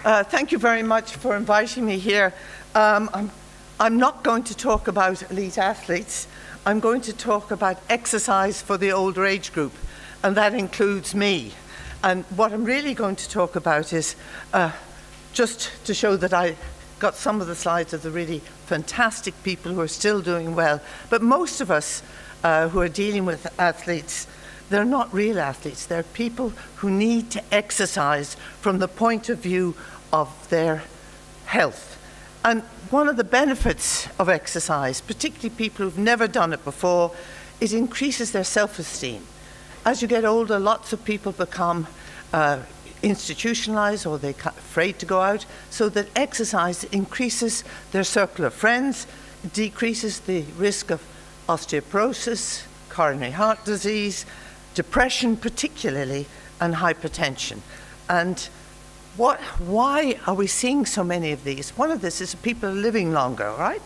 Thank you very much for inviting me here. I'm not going to talk about elite athletes. I'm going to talk about exercise for the older age group, and that includes me. And what I'm really going to talk about is just to show that I got some of the slides of the really fantastic people who are still doing well. But most of us who are dealing with athletes, they're not real athletes. They're people who need to exercise from the point of view of their health. And one of the benefits of exercise, particularly people who've never done it before, it increases their self-esteem. As you get older, lots of people become institutionalized, or they're afraid to go out, so that exercise increases their circle of friends, decreases the risk of osteoporosis, coronary heart disease, depression particularly, and hypertension. And why are we seeing so many of these? One of this is people are living longer, right?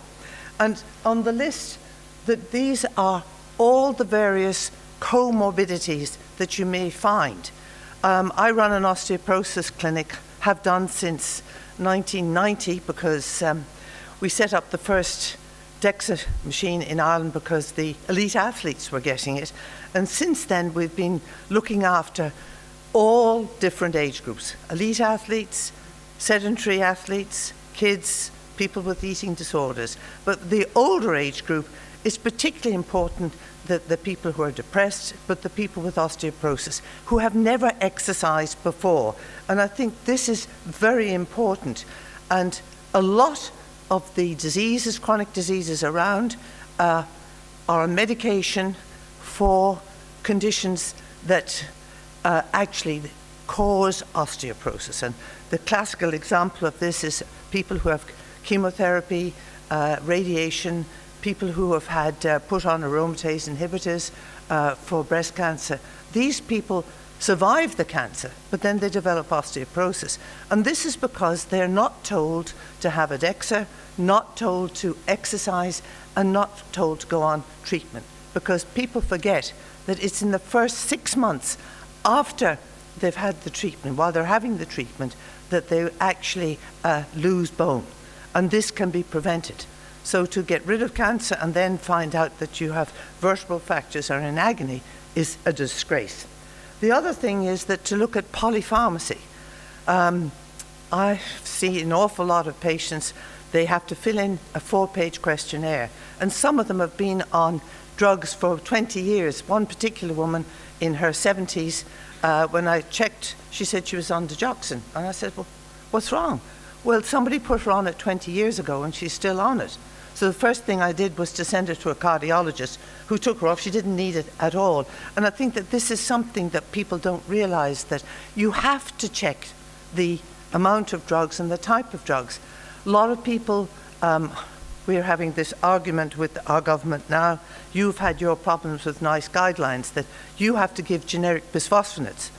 And on the list, that these are all the various comorbidities that you may find. I run an osteoporosis clinic, have done since 1990, because we set up the first DEXA machine in Ireland because the elite athletes were getting it. And since then, we've been looking after all different age groups: elite athletes, sedentary athletes, kids, people with eating disorders. But the older age group is particularly important, that the people who are depressed, but the people with osteoporosis who have never exercised before. And I think this is very important. And a lot of the diseases, chronic diseases around, are on medication for conditions that actually cause osteoporosis. And the classical example of this is people who have chemotherapy, radiation, people who have had put on aromatase inhibitors for breast cancer. These people survive the cancer, but then they develop osteoporosis. And this is because they're not told to have a DEXA, not told to exercise, and not told to go on treatment. Because people forget that it's in the first 6 months after they've had the treatment, while they're having the treatment, that they actually lose bone. And this can be prevented. So to get rid of cancer and then find out that you have vertebral fractures or in agony is a disgrace. The other thing is that to look at polypharmacy. I see an awful lot of patients, they have to fill in a 4-page questionnaire, and some of them have been on drugs for 20 years. One particular woman in her 70s, when I checked, she said she was on digoxin. And I said, well, what's wrong? Well, somebody put her on it 20 years ago and she's still on it. So the first thing I did was to send her to a cardiologist who took her off. She didn't need it at all. And I think that this is something that people don't realize, that you have to check the amount of drugs and the type of drugs. A lot of people, we're having this argument with our government now. You've had your problems with NICE guidelines that you have to give generic bisphosphonates.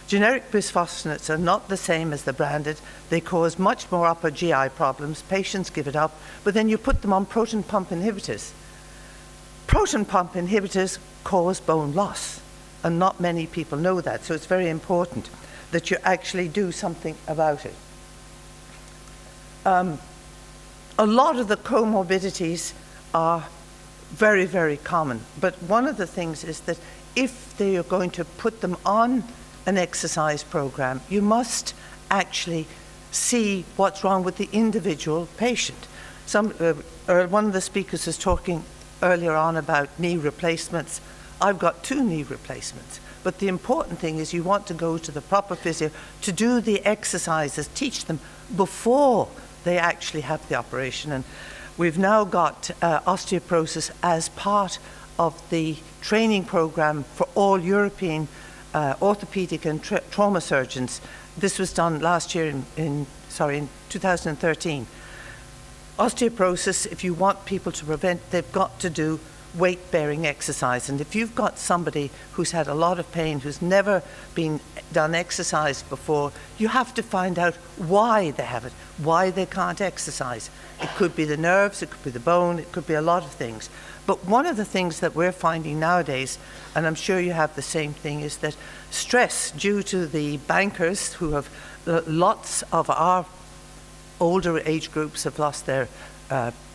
Generic bisphosphonates are not the same as the branded. They cause much more upper GI problems. Patients give it up, but then you put them on proton pump inhibitors. Proton pump inhibitors cause bone loss, and not many people know that, so it's very important that you actually do something about it. A lot of the comorbidities are very, very common, but one of the things is that if they are going to put them on an exercise program, you must actually see what's wrong with the individual patient. One of the speakers was talking earlier on about knee replacements. I've got 2 knee replacements, but the important thing is you want to go to the proper physio to do the exercises, teach them before they actually have the operation. And we've now got osteoporosis as part of the training program for all European orthopedic and trauma surgeons. This was done last year in 2013. Osteoporosis, if you want people to prevent, they've got to do weight-bearing exercise. And if you've got somebody who's had a lot of pain, who's never been done exercise before, you have to find out why they have it, why they can't exercise. It could be the nerves, it could be the bone, it could be a lot of things. But one of the things that we're finding nowadays, and I'm sure you have the same thing, is that stress due to the bankers who have Lots of our older age groups have lost their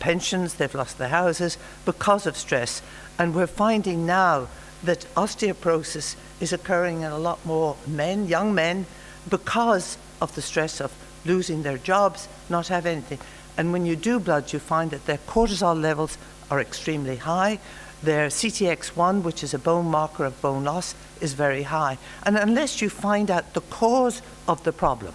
pensions, they've lost their houses because of stress. And we're finding now that osteoporosis is occurring in a lot more men, young men, because of the stress of losing their jobs, not have anything. And when you do blood, you find that their cortisol levels are extremely high. Their CTX1, which is a bone marker of bone loss, is very high. And unless you find out the cause of the problem,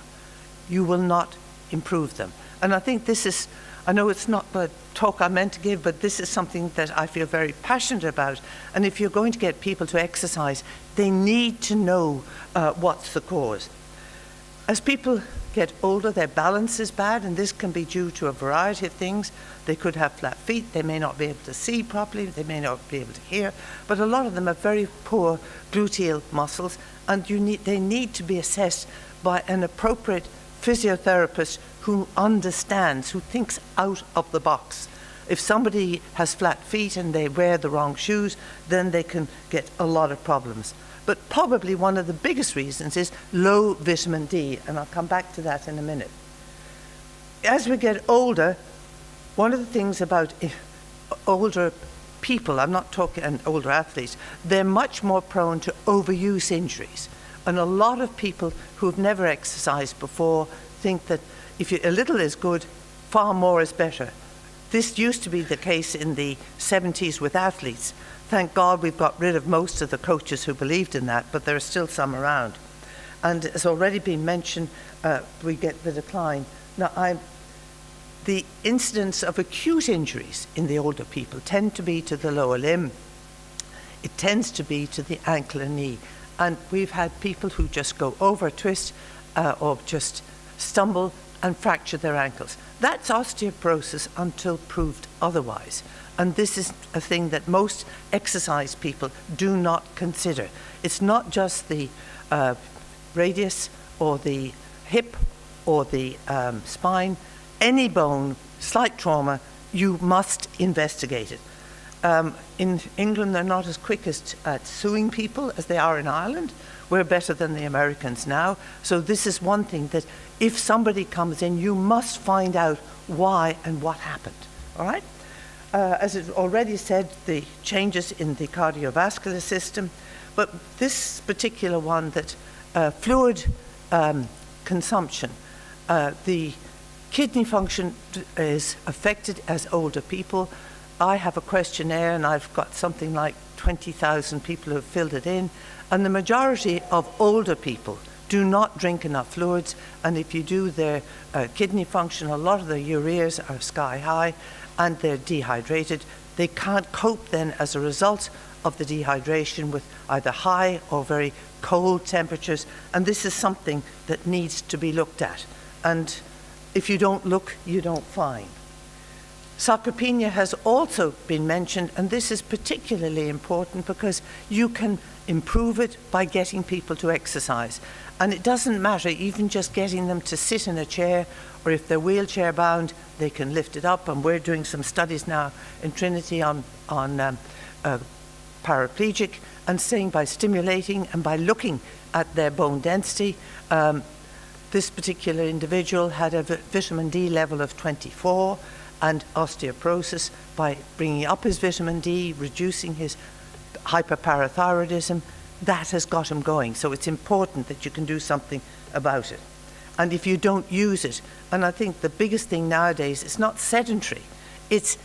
you will not improve them. And I think this is, I know it's not the talk I meant to give, but this is something that I feel very passionate about. And if you're going to get people to exercise, they need to know what's the cause. As people get older, their balance is bad, and this can be due to a variety of things. They could have flat feet, they may not be able to see properly, they may not be able to hear, but a lot of them have very poor gluteal muscles, and they need to be assessed by an appropriate physiotherapist who understands, who thinks out of the box. If somebody has flat feet and they wear the wrong shoes, then they can get a lot of problems. But probably one of the biggest reasons is low vitamin D, and I'll come back to that in a minute. As we get older, one of the things about older people, I'm not talking older athletes, they're much more prone to overuse injuries. And a lot of people who've never exercised before think that if a little is good, far more is better. This used to be the case in the 70s with athletes. Thank God we've got rid of most of the coaches who believed in that, but there are still some around. And as already been mentioned, we get the decline. Now, the incidence of acute injuries in the older people tend to be to the lower limb. It tends to be to the ankle and knee. And we've had people who just go over a twist or just stumble and fracture their ankles. That's osteoporosis until proved otherwise. And this is a thing that most exercise people do not consider. It's not just the radius or the hip or the spine. Any bone, slight trauma, you must investigate it. In England, they're not as quick at suing people as they are in Ireland. We're better than the Americans now. So this is one thing that if somebody comes in, you must find out why and what happened, all right? As it already said, the changes in the cardiovascular system, but this particular one that fluid consumption, the kidney function is affected as older people. I have a questionnaire and I've got something like 20,000 people who have filled it in, and the majority of older people do not drink enough fluids, and if you do their kidney function, a lot of their ureas are sky high and they're dehydrated. They can't cope then as a result of the dehydration with either high or very cold temperatures, and this is something that needs to be looked at. And if you don't look, you don't find. Sarcopenia has also been mentioned, and this is particularly important because you can improve it by getting people to exercise. And it doesn't matter, even just getting them to sit in a chair, or if they're wheelchair bound, they can lift it up. And we're doing some studies now in Trinity on paraplegic, and saying by stimulating and by looking at their bone density, this particular individual had a vitamin D level of 24 and osteoporosis. By bringing up his vitamin D, reducing his hyperparathyroidism, that has got him going. So it's important that you can do something about it. And if you don't use it, and I think the biggest thing nowadays, it's not sedentary, it's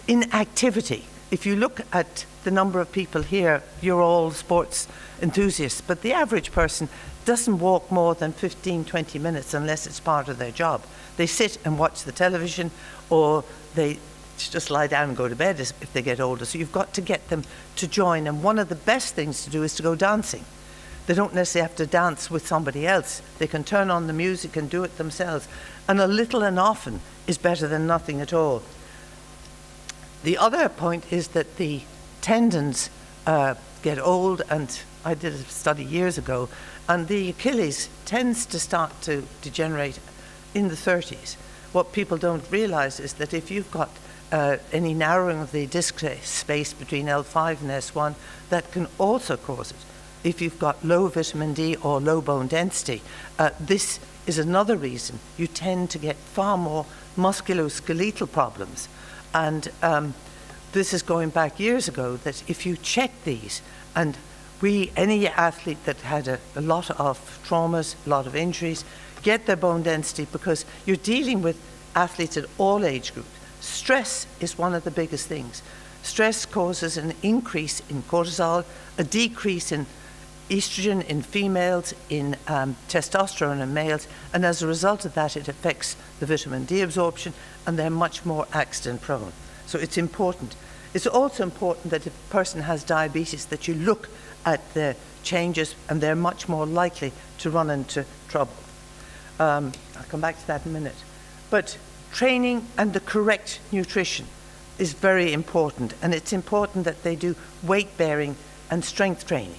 inactivity. If you look at the number of people here, you're all sports enthusiasts, but the average person doesn't walk more than 15, 20 minutes unless it's part of their job. They sit and watch the television, or they just lie down and go to bed if they get older. So you've got to get them to join. And one of the best things to do is to go dancing. They don't necessarily have to dance with somebody else. They can turn on the music and do it themselves. And a little and often is better than nothing at all. The other point is that the tendons get old, and I did a study years ago, and the Achilles tends to start to degenerate in the 30s. What people don't realize is that if you've got any narrowing of the disc space between L5 and S1, that can also cause it. if you've got low vitamin D or low bone density, this is another reason you tend to get far more musculoskeletal problems. And this is going back years ago, that if you check these, and any athlete that had a lot of traumas, a lot of injuries, get their bone density, because you're dealing with athletes at all age groups. Stress is one of the biggest things. Stress causes an increase in cortisol, a decrease in estrogen in females, in testosterone in males, and as a result of that, it affects the vitamin D absorption, and they're much more accident prone. So it's important. It's also important that if a person has diabetes, that you look at the changes, and they're much more likely to run into trouble. I'll come back to that in a minute. But training and the correct nutrition is very important, and it's important that they do weight bearing and strength training.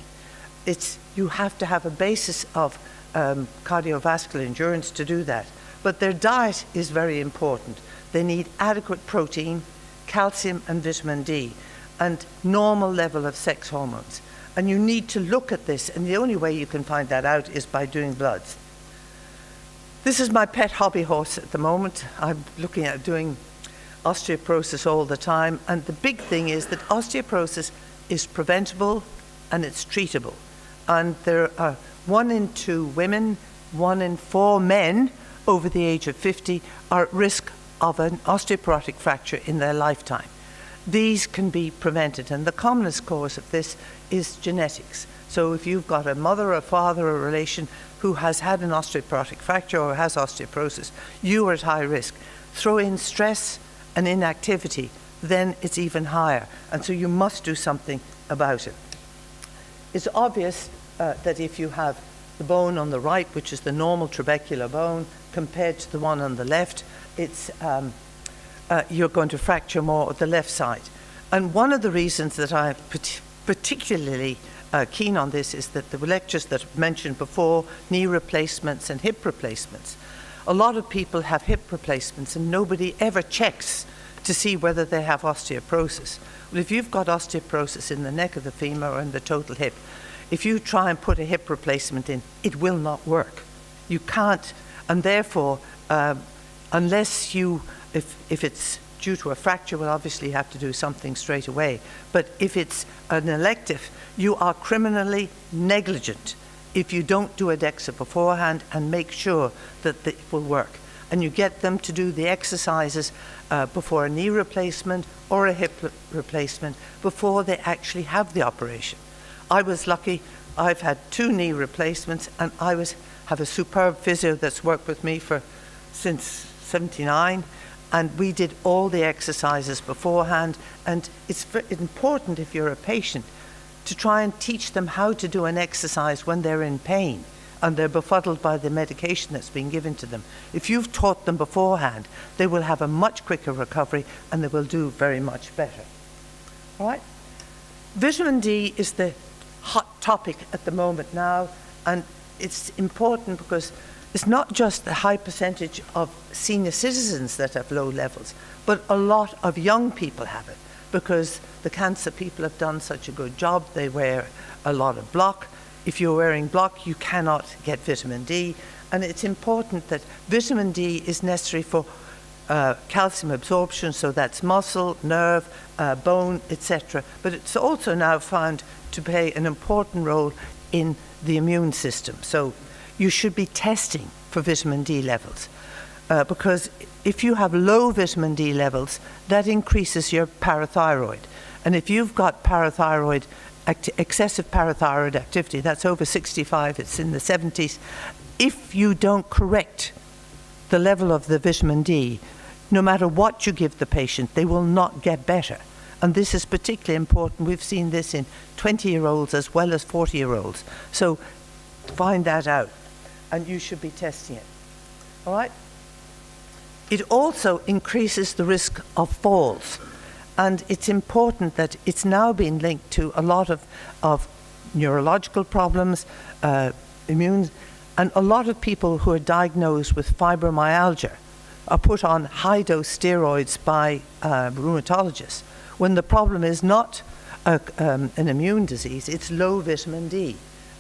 You have to have a basis of cardiovascular endurance to do that. But their diet is very important. They need adequate protein, calcium and vitamin D, and normal level of sex hormones. And you need to look at this, and the only way you can find that out is by doing bloods. This is my pet hobby horse at the moment. I'm looking at doing osteoporosis all the time, and the big thing is that osteoporosis is preventable and it's treatable. And there are 1 in 2 women, 1 in 4 men over the age of 50 are at risk of an osteoporotic fracture in their lifetime. These can be prevented, and the commonest cause of this is genetics. So if you've got a mother, a father, a relation who has had an osteoporotic fracture or has osteoporosis, you are at high risk. Throw in stress and inactivity, then it's even higher. And so you must do something about it. It's obvious that if you have the bone on the right, which is the normal trabecular bone, compared to the one on the left, you're going to fracture more at the left side. And one of the reasons that I'm particularly keen on this is that the lectures that I've mentioned before, knee replacements and hip replacements. A lot of people have hip replacements and nobody ever checks to see whether they have osteoporosis. Well, if you've got osteoporosis in the neck of the femur or in the total hip, if you try and put a hip replacement in, it will not work. You can't, and therefore, unless if it's due to a fracture, we'll obviously have to do something straight away. But if it's an elective, you are criminally negligent if you don't do a DEXA beforehand and make sure that it will work. And you get them to do the exercises before a knee replacement or a hip replacement before they actually have the operation. I was lucky. I've had 2 knee replacements, and I have a superb physio that's worked with me since '79. And we did all the exercises beforehand. And it's important, if you're a patient, to try and teach them how to do an exercise when they're in pain and they're befuddled by the medication that's been given to them. If you've taught them beforehand, they will have a much quicker recovery and they will do very much better. All right? Vitamin D is the hot topic at the moment now, and it's important because it's not just the high percentage of senior citizens that have low levels, but a lot of young people have it because the cancer people have done such a good job. They wear a lot of block. If you're wearing block, you cannot get vitamin D. And it's important that vitamin D is necessary for calcium absorption, so that's muscle, nerve, bone, etc. But it's also now found to play an important role in the immune system. So you should be testing for vitamin D levels because if you have low vitamin D levels, that increases your parathyroid. And if you've got excessive parathyroid activity, that's over 65, it's in the 70s, if you don't correct the level of the vitamin D, no matter what you give the patient, they will not get better. And this is particularly important. We've seen this in 20-year-olds as well as 40-year-olds. So find that out, and you should be testing it. All right? It also increases the risk of falls. And it's important that it's now been linked to a lot of neurological problems, immune, and a lot of people who are diagnosed with fibromyalgia are put on high-dose steroids by rheumatologists, when the problem is not an immune disease, it's low vitamin D.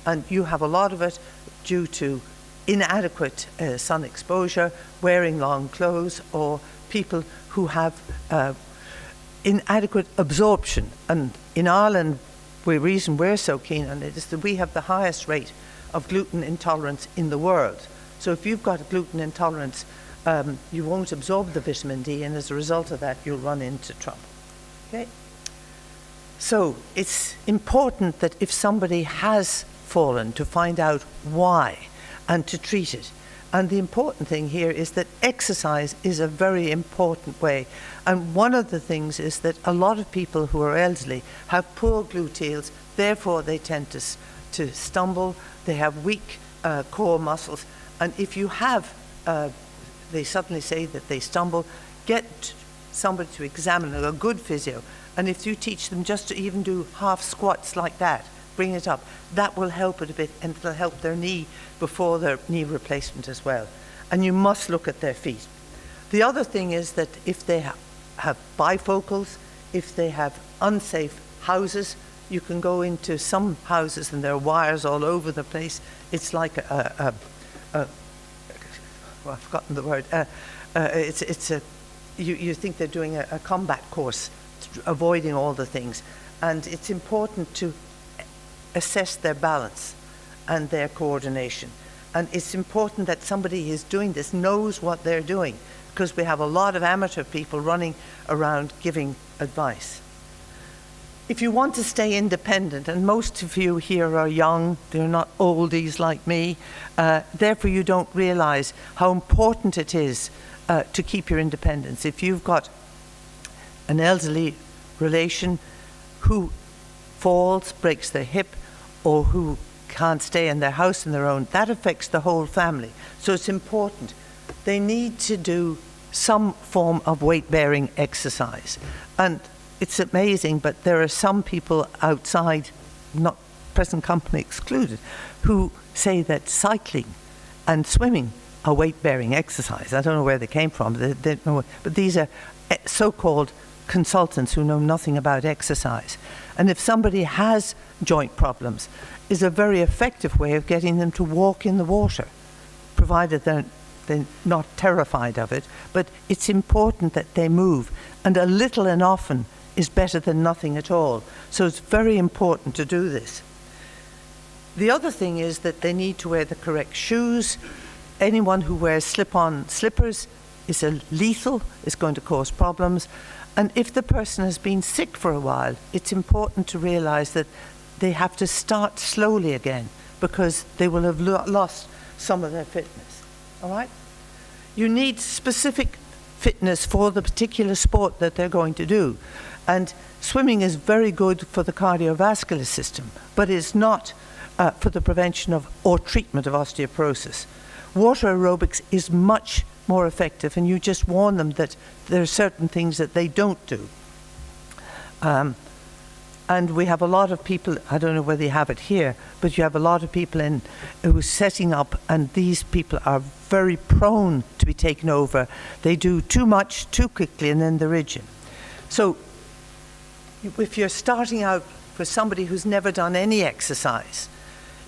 And you have a lot of it due to inadequate sun exposure, wearing long clothes, or people who have inadequate absorption. And in Ireland, the reason we're so keen on it is that we have the highest rate of gluten intolerance in the world. So if you've got a gluten intolerance, you won't absorb the vitamin D, and as a result of that, you'll run into trouble. Okay? So it's important that if somebody has fallen, to find out why and to treat it. And the important thing here is that exercise is a very important way. And one of the things is that a lot of people who are elderly have poor gluteals, therefore they tend to stumble, they have weak core muscles. And if you have, they suddenly say that they stumble, get somebody to examine, a good physio. And if you teach them just to even do half squats like that, bring it up, that will help it a bit, and it'll help their knee before their knee replacement as well. And you must look at their feet. The other thing is that if they have bifocals, if they have unsafe houses, you can go into some houses and there are wires all over the place. It's like well, I've forgotten the word. You think they're doing a combat course, avoiding all the things. And it's important to assess their balance and their coordination. And it's important that somebody who's doing this knows what they're doing, because we have a lot of amateur people running around giving advice. If you want to stay independent, and most of you here are young, they're not oldies like me, therefore you don't realize how important it is to keep your independence. If you've got an elderly relation who falls, breaks their hip, or who can't stay in their house on their own, that affects the whole family. So it's important. They need to do some form of weight-bearing exercise. And it's amazing, but there are some people outside, not present company excluded, who say that cycling and swimming are weight-bearing exercise. I don't know where they came from, they don't know, but these are so-called consultants who know nothing about exercise. And if somebody has joint problems, is a very effective way of getting them to walk in the water, provided they're not terrified of it. But it's important that they move, and a little and often is better than nothing at all. So it's very important to do this. The other thing is that they need to wear the correct shoes. Anyone who wears slip-on slippers is lethal, is going to cause problems. And if the person has been sick for a while, it's important to realize that they have to start slowly again, because they will have lost some of their fitness. All right? You need specific fitness for the particular sport that they're going to do. And swimming is very good for the cardiovascular system, but it's not for the prevention of or treatment of osteoporosis. Water aerobics is much more effective, and you just warn them that there are certain things that they don't do. And we have a lot of people, I don't know whether you have it here, but you have a lot of people who are setting up, and these people are very prone to be taken over. They do too much, too quickly, and then they're rigid. So if you're starting out for somebody who's never done any exercise,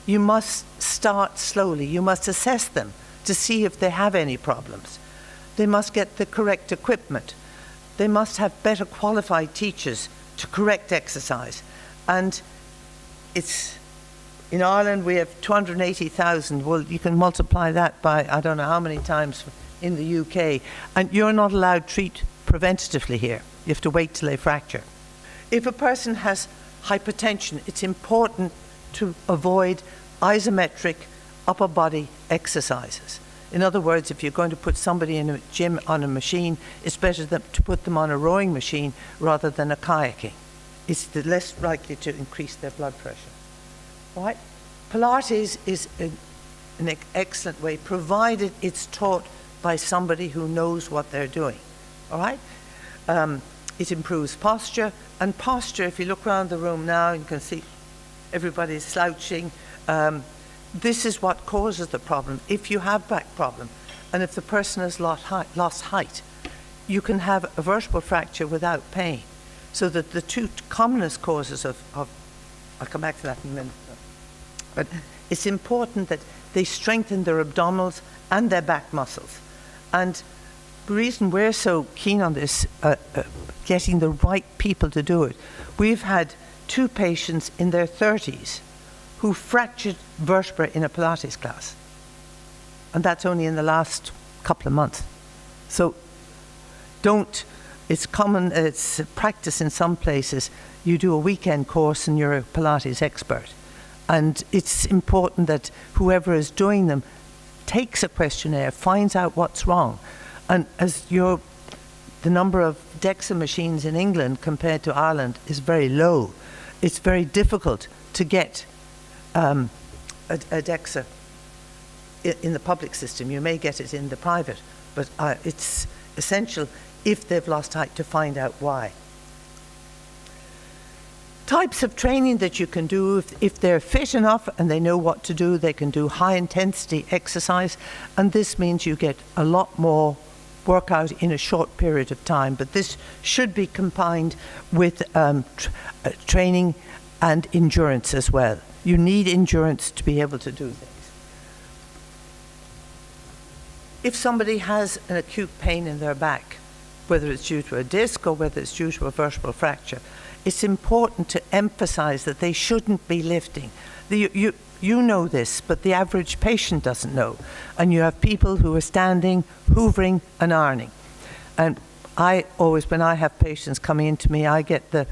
you must start slowly. You must assess them to see if they have any problems. They must get the correct equipment. They must have better qualified teachers to correct exercise. And it's, in Ireland we have 280,000. Well, you can multiply that by I don't know how many times in the UK, and you're not allowed to treat preventatively here. You have to wait till they fracture. If a person has hypertension, it's important to avoid isometric upper body exercises. In other words, if you're going to put somebody in a gym on a machine, it's better to put them on a rowing machine rather than a kayaking. It's less likely to increase their blood pressure. All right? Pilates is an excellent way, provided it's taught by somebody who knows what they're doing. All right? It improves posture, and posture, if you look around the room now, you can see everybody's slouching. This is what causes the problem. If you have back problem, and if the person has lost height, you can have a vertebral fracture without pain. So that the two commonest causes of I'll come back to that in a minute, but it's important that they strengthen their abdominals and their back muscles. And the reason we're so keen on this, getting the right people to do it, we've had 2 patients in their 30s who fractured vertebrae in a Pilates class. And that's only in the last couple of months. So it's common, it's practice in some places. You do a weekend course and you're a Pilates expert. And it's important that whoever is doing them takes a questionnaire, finds out what's wrong. And as the number of DEXA machines in England compared to Ireland is very low, it's very difficult to get a DEXA in the public system. You may get it in the private, but it's essential if they've lost height to find out why. Types of training that you can do, if they're fit enough and they know what to do, they can do high intensity exercise, and this means you get a lot more workout in a short period of time, but this should be combined with training and endurance as well. You need endurance to be able to do things. If somebody has an acute pain in their back, whether it's due to a disc or whether it's due to a vertebral fracture, it's important to emphasize that they shouldn't be lifting. You know this, but the average patient doesn't know. And you have people who are standing, hoovering and ironing. And I always, when I have patients coming into me, I get the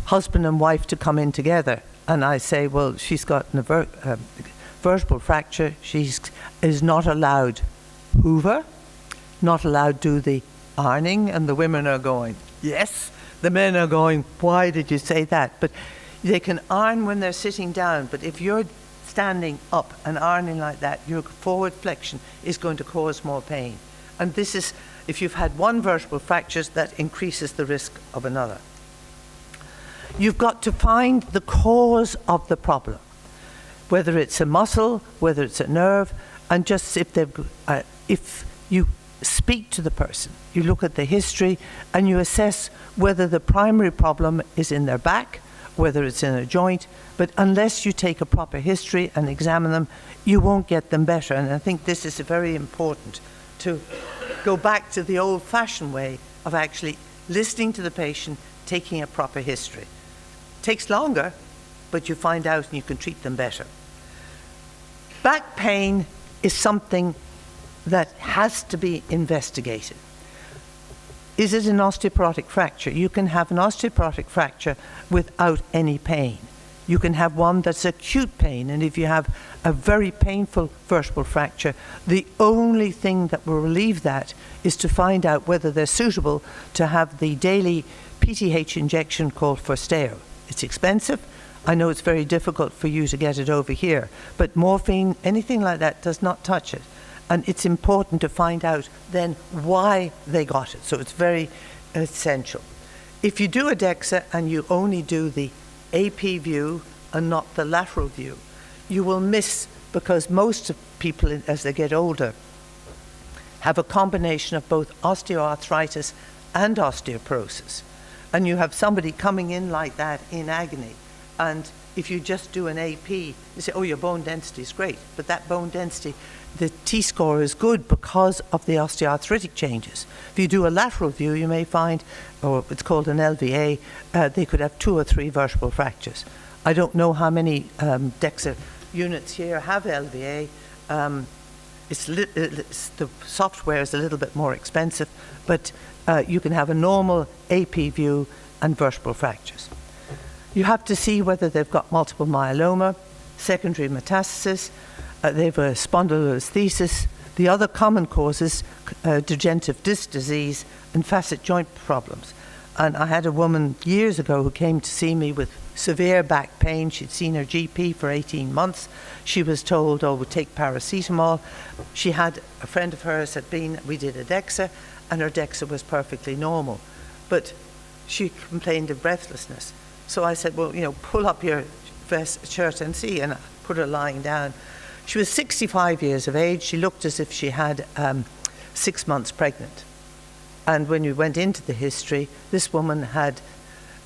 husband and wife to come in together. And I say, well, she's got a vertebral fracture. She is not allowed hoover, not allowed do the ironing. And the women are going, yes. The men are going, why did you say that? But they can iron when they're sitting down, but if you're standing up and ironing like that, your forward flexion is going to cause more pain. And this is, if you've had one vertebral fracture, that increases the risk of another. You've got to find the cause of the problem, whether it's a muscle, whether it's a nerve, and just if you speak to the person, you look at the history and you assess whether the primary problem is in their back, whether it's in a joint, but unless you take a proper history and examine them, you won't get them better. And I think this is very important, to go back to the old-fashioned way of actually listening to the patient, taking a proper history. It takes longer, but you find out and you can treat them better. Back pain is something that has to be investigated. Is it an osteoporotic fracture? You can have an osteoporotic fracture without any pain. You can have one that's acute pain, and if you have a very painful vertebral fracture, the only thing that will relieve that is to find out whether they're suitable to have the daily PTH injection called Forsteo. It's expensive. I know it's very difficult for you to get it over here, but morphine, anything like that, does not touch it. And it's important to find out then why they got it. So it's very essential. If you do a DEXA and you only do the AP view and not the lateral view, you will miss, because most of people as they get older have a combination of both osteoarthritis and osteoporosis. And you have somebody coming in like that in agony. And if you just do an AP, you say, oh, your bone density is great. But that bone density, the T-score is good because of the osteoarthritic changes. If you do a lateral view, you may find, or it's called an LVA, they could have 2 or 3 vertebral fractures. I don't know how many DEXA units here have LVA. The software is a little bit more expensive, but you can have a normal AP view and vertebral fractures. You have to see whether they've got multiple myeloma, secondary metastasis, they have a spondylolisthesis. The other common causes, degenerative disc disease and facet joint problems. And I had a woman years ago who came to see me with severe back pain. She'd seen her GP for 18 months. She was told, oh, we'll take paracetamol. She had a friend of hers had been, we did a DEXA, and her DEXA was perfectly normal. But she complained of breathlessness. So I said, well, pull up your shirt and see, and I put her lying down. She was 65 years of age. She looked as if she had 6 months pregnant. And when we went into the history, this woman had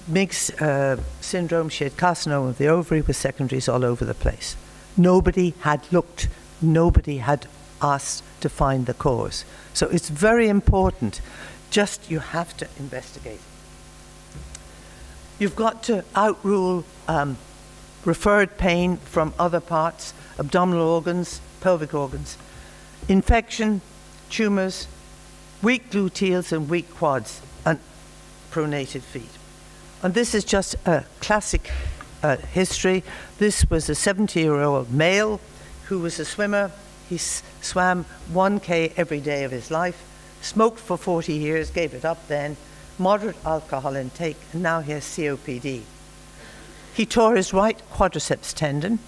Meigs syndrome. She had carcinoma of the ovary with secondaries all over the place. Nobody had looked, nobody had asked to find the cause. So it's very important. Just, you have to investigate. You've got to outrule referred pain from other parts, abdominal organs, pelvic organs, infection, tumours, weak gluteals and weak quads, and pronated feet. And this is just a classic history. This was a 70-year-old male who was a swimmer. He swam 1K every day of his life, smoked for 40 years, gave it up then, moderate alcohol intake, and now he has COPD. He tore his right quadriceps tendon,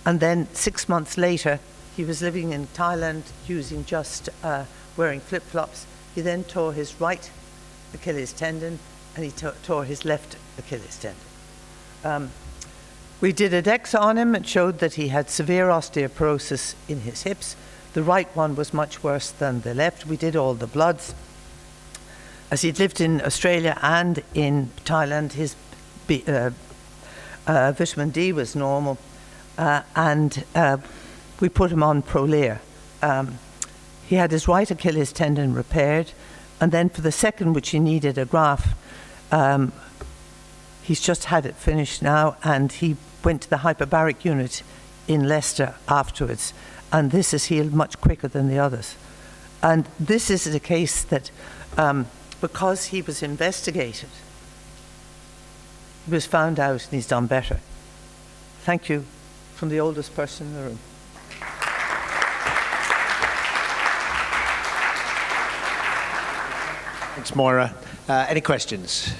and then 6 months later, he was living in Thailand using just wearing flip-flops. He then tore his right Achilles tendon, and he tore his left Achilles tendon. We did a DEXA on him. It showed that he had severe osteoporosis in his hips. The right one was much worse than the left. We did all the bloods. As he'd lived in Australia and in Thailand, his vitamin D was normal, and we put him on Prolia. He had his right Achilles tendon repaired, and then for the second, which he needed a graft, he's just had it finished now, and he went to the hyperbaric unit in Leicester afterwards, and this is healed much quicker than the others. And this is a case that, because he was investigated, he was found out and he's done better. Thank you from the oldest person in the room. Thanks, Moira. Any questions?